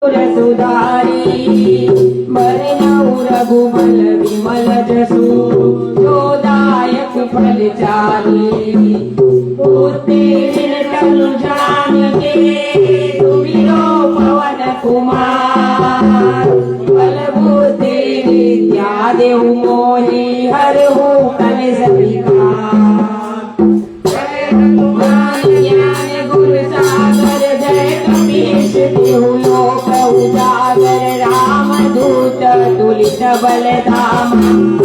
सुधारी बरनऊ रघुबल विमल जसु जोदायक फल चारी उत्तीर्ण तनु जान के तुमिरो पवन कुमार बल बुद्धि विद्या देव मोहि हरहु कलेश विकार ज्ञान गुरु सागर जय कपीश देव लोक उजागर राम दूत तुलित बलधाम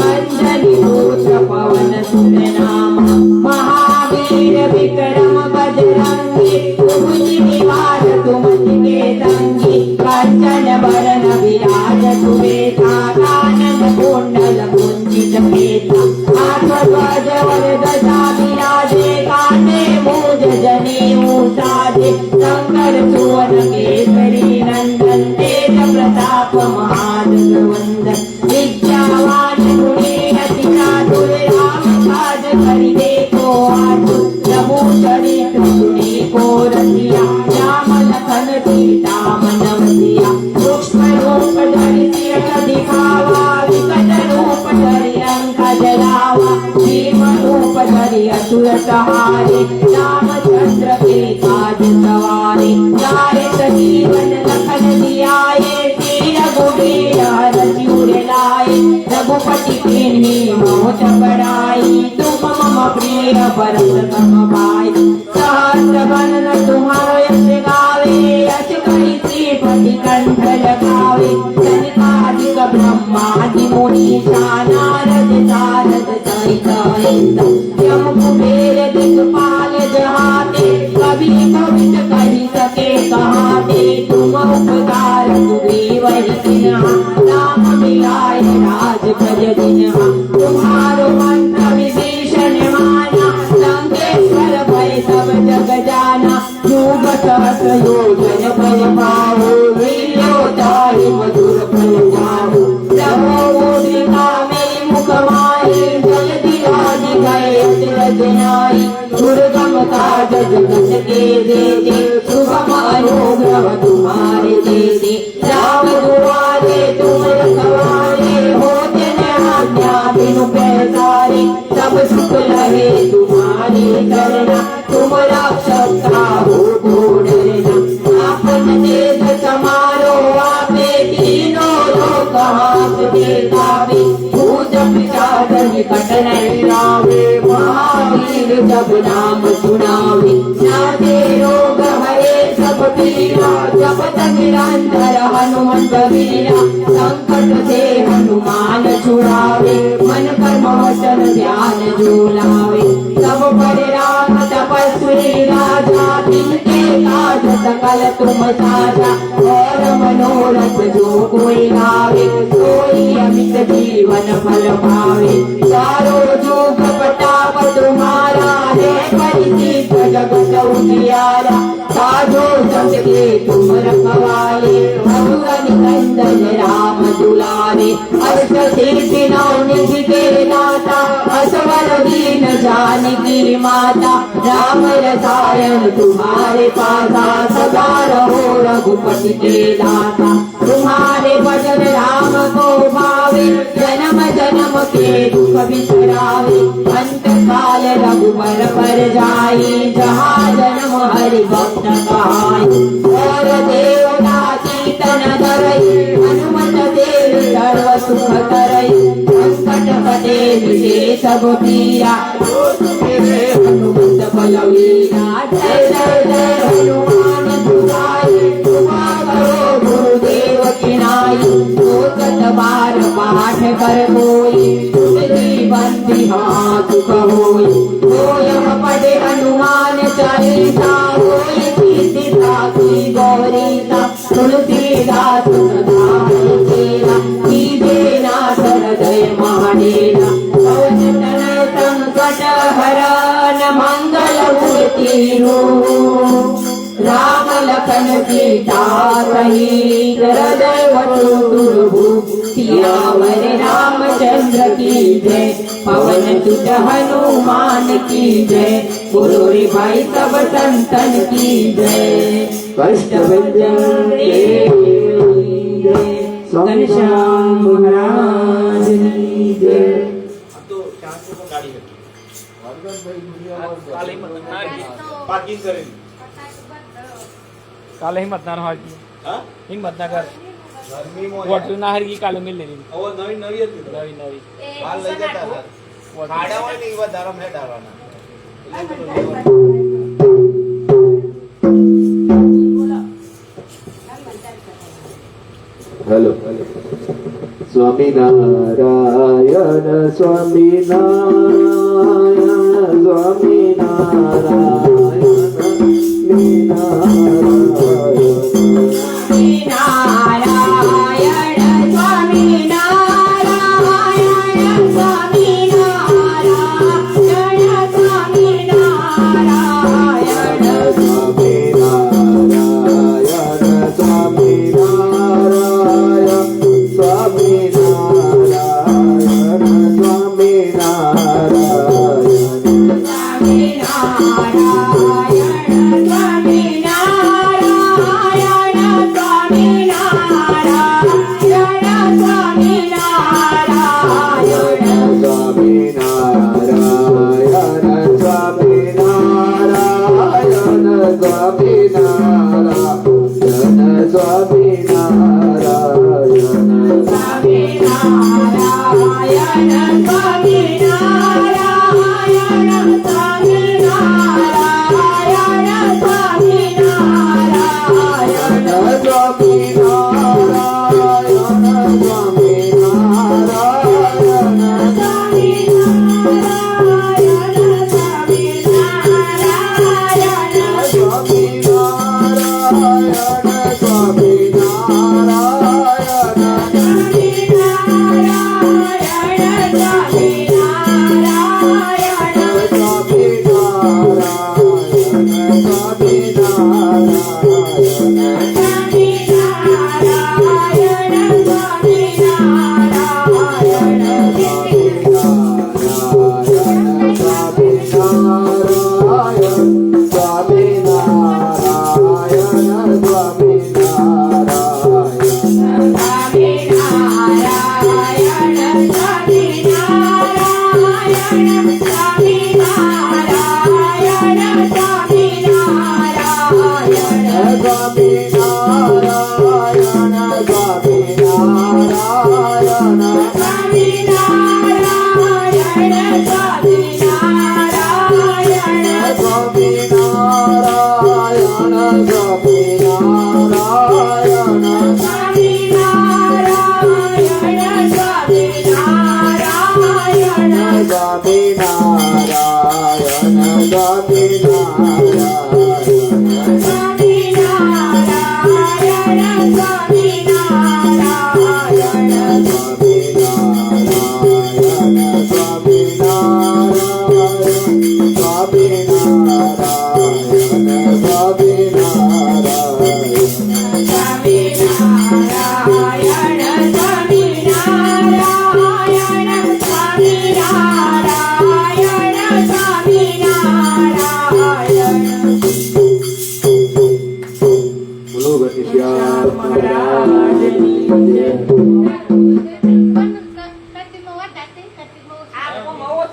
अंजलि दूत पवन सुत नाम महावीर विक्रम बजरंगी तुमि निवार तुमति के संगी कंचन बरन विराज सुवेता कानन कुंडल कुंचित केता हाथ ध्वज वरदसा विराजे कांधे मूज जनेऊ साजे शंकर सुवन केसरी नंदन तेज प्रताप महाजगवंदन विद्यावान गुणी अति चातुर राम काज करिबे को आतुर प्रभु चरित्र सुनीको रसिया राम लखन सीता मन बसिया सूक्ष्म रूप धरि सियत दिखावा विकट रूप धरि लंक जलावा भीम रूप धरि असुर सहारे रामचंद्र के काज सवारे लाए सजीवन लखन जियाए तीर गुबीर रसिउर लाए रघुपति कीन्ही मोह बढ़ाई तुम मम प्रिय भरत सम भाई सहस्र बदन तुम्हारो यश गावे यश कहि श्रीपति कंठ लगावे सनकादिक ब्रह्मादि मुनीषा नारद सारद सहित यम कुबेर दिक्पाल जहाते कभी कवित कही सके कहाते तुम उपकार हुए वही सिन्हा राम मिलाए राज भज दिन्हा तुम्हारो मंत्र विभीषण माना लंकेश्वर भय सब जग जाना युग सहस योजन भय पाओ लील्योताहि मधुर फल पाओ प्रभो मुद्रिका मेरी मुख माहि जल्दी लागी गए अचरज नाई दुर्गम काज जगत के देते शुभम अनुग्रह तुम्हारे देते राम दुआरे तुम रखवारे होते न आज्ञा बिनु पैसारे सब सुख लहे तुम्हारी करना तुम रक्षक हो डरना आपन तेज समारो आपे तीनों लोक हांकते गावे भूत पिशाच निकट नहीं लावे महावीर जब नाम सुनावे नाथे रोग हरे सब पीरा जपत निरंतर हनुमंत वीरा संकट से हनुमान छुड़ावे मन कर्म वचन ध्यान जो लावे सब पर राम तपस्वी राजा तिनके काज सकल तुम साजा और मनोरथ जो कोई लावे कोई अमित जीवन फल पावे चारों जुग प्रताप तुम्हारा है परिचित जगत उजियारा साधो संग के तुम रखवाले मधुर निकंदन राम दुलारे हर्ष सिद्धि नौ निधि के दाता असवर दीन जानकी माता राम रसायन तुम्हारे पासा सदा रहो रघुपति के दाता तुम्हारे भजन राम को भावे जन्म जन्म के दुख बिसरावे अंत काल रघुबर पर जाई जहाँ जन्म हरि भक्त कहाई और देवता कीर्तन धरई हनुमत देव सर्व सुख करई संकट कटे विशेष सब पीरा हनुमत बलवीरा जय जय जय हनुमान दुआई तुमा करो गुरुदेव की नाई सोचत बार पाठ कर कोई जीवन बिहार सुख होई सोयम पढ़े हनुमान चालीसा होई सीता की गौरीता तुलसीदास सदा तेरा कीजे नाथ हृदय महाडेरा पवन तनय संकट हरण मंगल मूर्ति रूप राम लखन सीता सहित हृदय वटुर्भुज सियावर रामचंद्र की जय पवन सुत हनुमान की जय गुरु भाई सब संतन की जय। કષ્ટભંજન દેવની જય. ઘનશ્યામ મહારાજની જય. પાર્કિંગ કરેલી કાલે હિંમત ના હારકી હા હિંમત ના કર ગરમીમાં વોટર ના હારકી કાલે મિલ લેલી હવે નવી નવી હતી તો. નવી નવી હાલ લઈ જતા હતા ખાડા હોય ને એવા ધારા મેં ધારવાના હેલો સ્વામિનારાયણ સ્વામિનારાયણ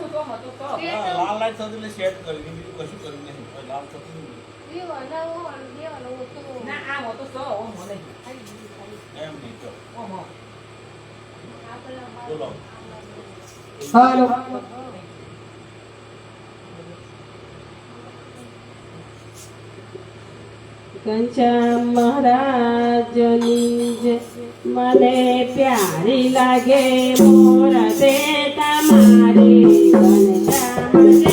લાલ લાઈટ સાથે સેટ કરી બીજું કશું કર્યું નહીં લાલ થતું નહીં એમ નહીં તો બોલો હાલો ઘનશ્યામ મહારાજની જય. મને પ્યારી લાગે મૂરતે તમારી ઘનશ્યામ જય.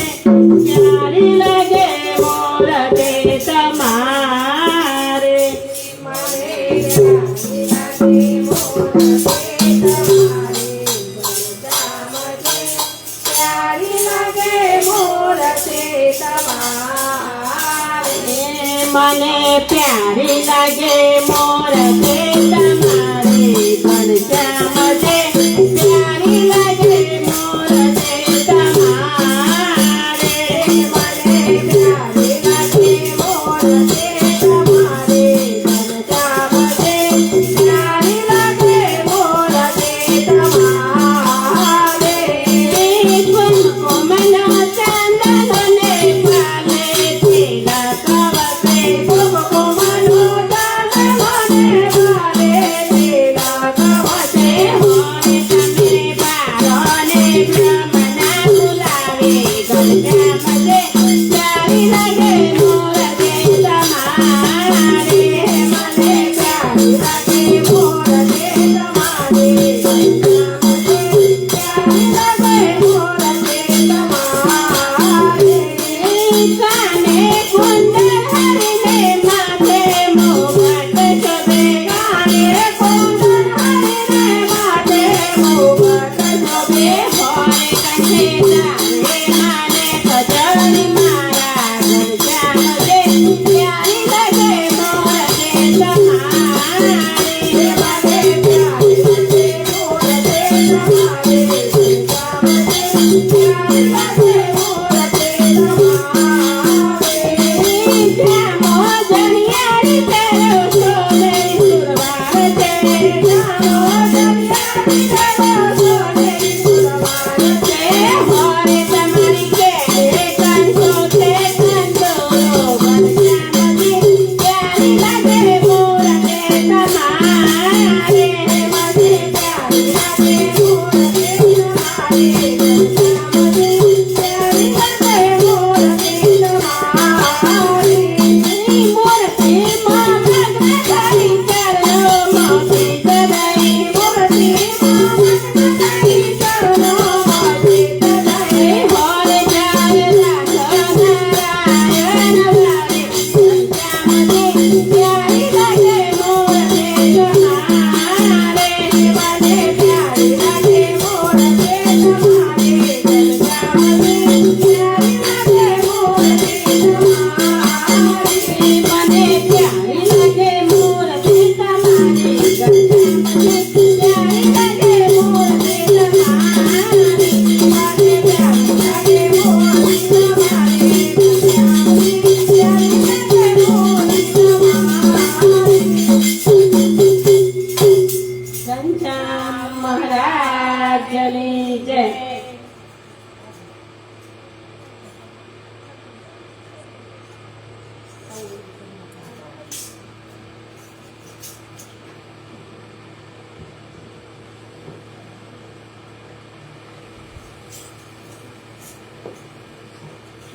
પ્યારી લાગે મૂરતે તમારે મને પ્યારી લાગે મૂરતે તમારી ઘનશ્યામ જય. પ્યારી લાગે મૂરતે તમારે મને પ્યારી લાગે મોર તે તમારી ઘનશ્યામ જય. પ્યારી લાગે મોર તે તમારે મને પ્યારી લાગે મોર તે તમારે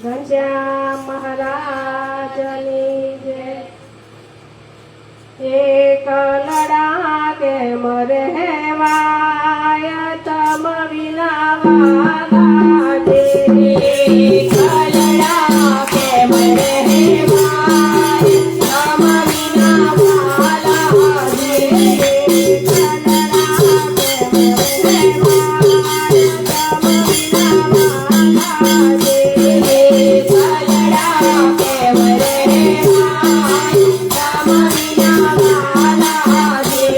ઘનશ્યામ મહારાજની જય. એક લડા કેમ રહેવાય તમ વિના વાલા દે. એક લડા કેમ રહેવાય તમ વિના વાલા દે. એક લડા કેમ રહેવાય તમ વિના વાલા દે.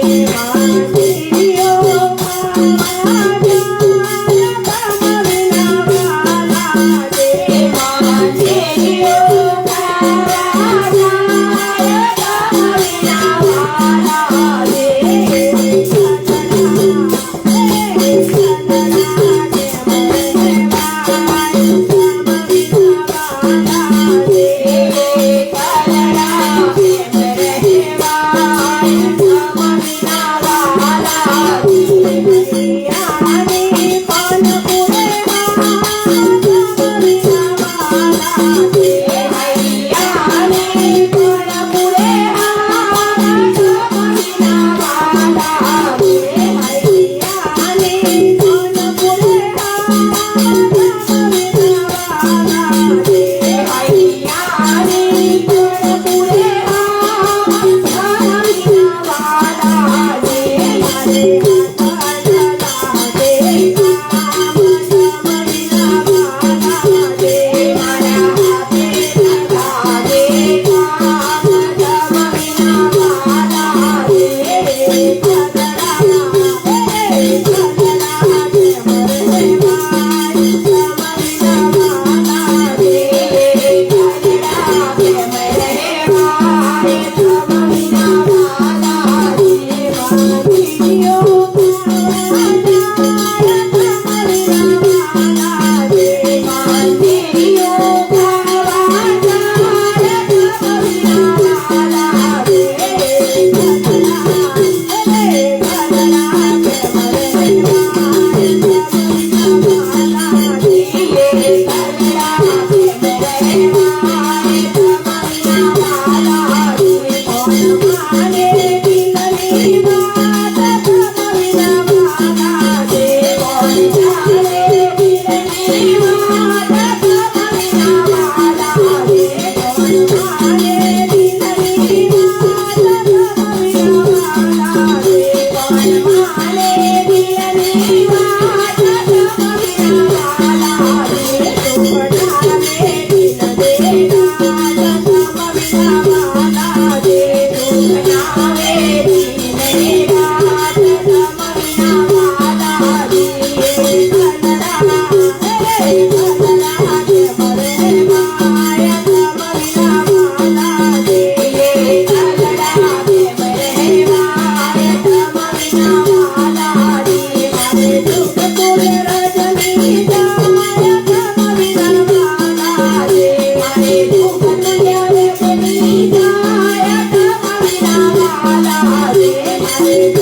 Thank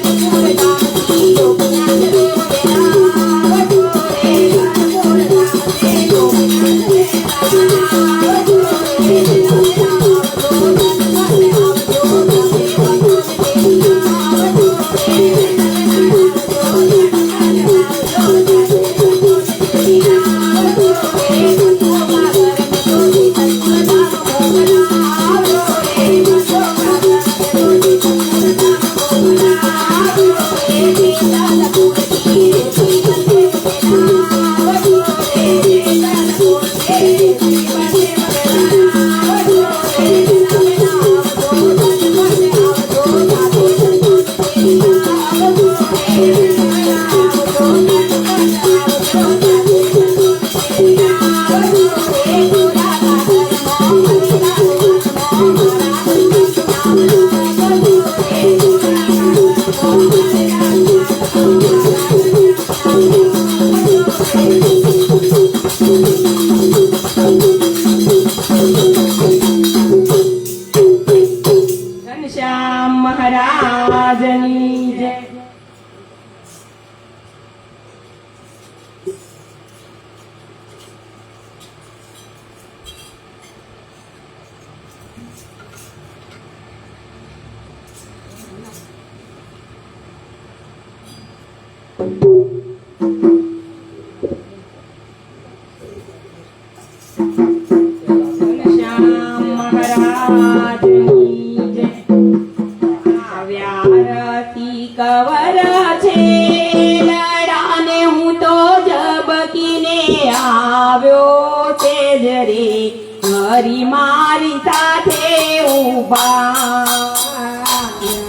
you. ઘનશ્યામ મહારાજની જય. ઘનશ્યામ મહારાજની જય. આવ્યારતી કવર છે લડાને હું તો ઝબકીને આવ્યો તે જ રે હરી મારી સાથે ઊભા.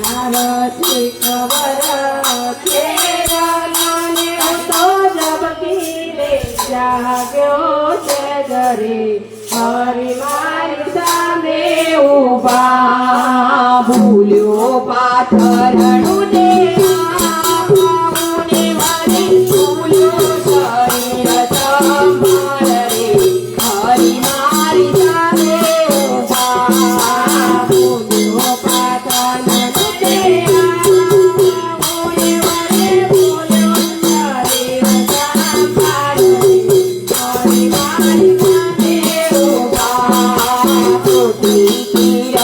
આવ્યારતી કવર છે લડાને હું તો ઝબકીને જાગ્યો તે જ રે હરી મારી સામે ઊભા. ભૂલ્યો પાથરણું ને આભાને વળી ભૂલ્યો શરીર સંભાળ રે હરી મારી સામે ઊભા. ભૂલ્યો પાથરણું ને આભાને વળી ભૂલ્યો શરીર સંભાળ રે હરી મારી સામે ઊભા. પૃથ્વી કિરણ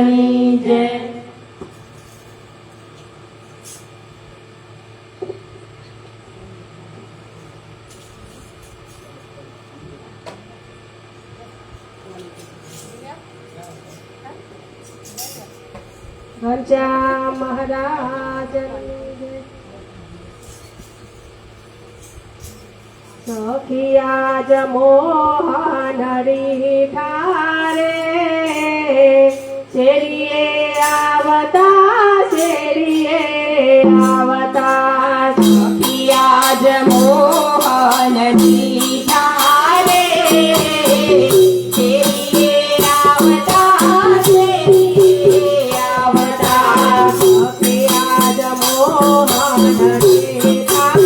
ની જય ઘનશ્યામ મહારાજની જય સખિયા જ મોહન રીઠારે શેરીએ આવતા સખિયા જ મોહન રીઠારે શેરીએ આવતા સખિયા જ મોહન રીઠારે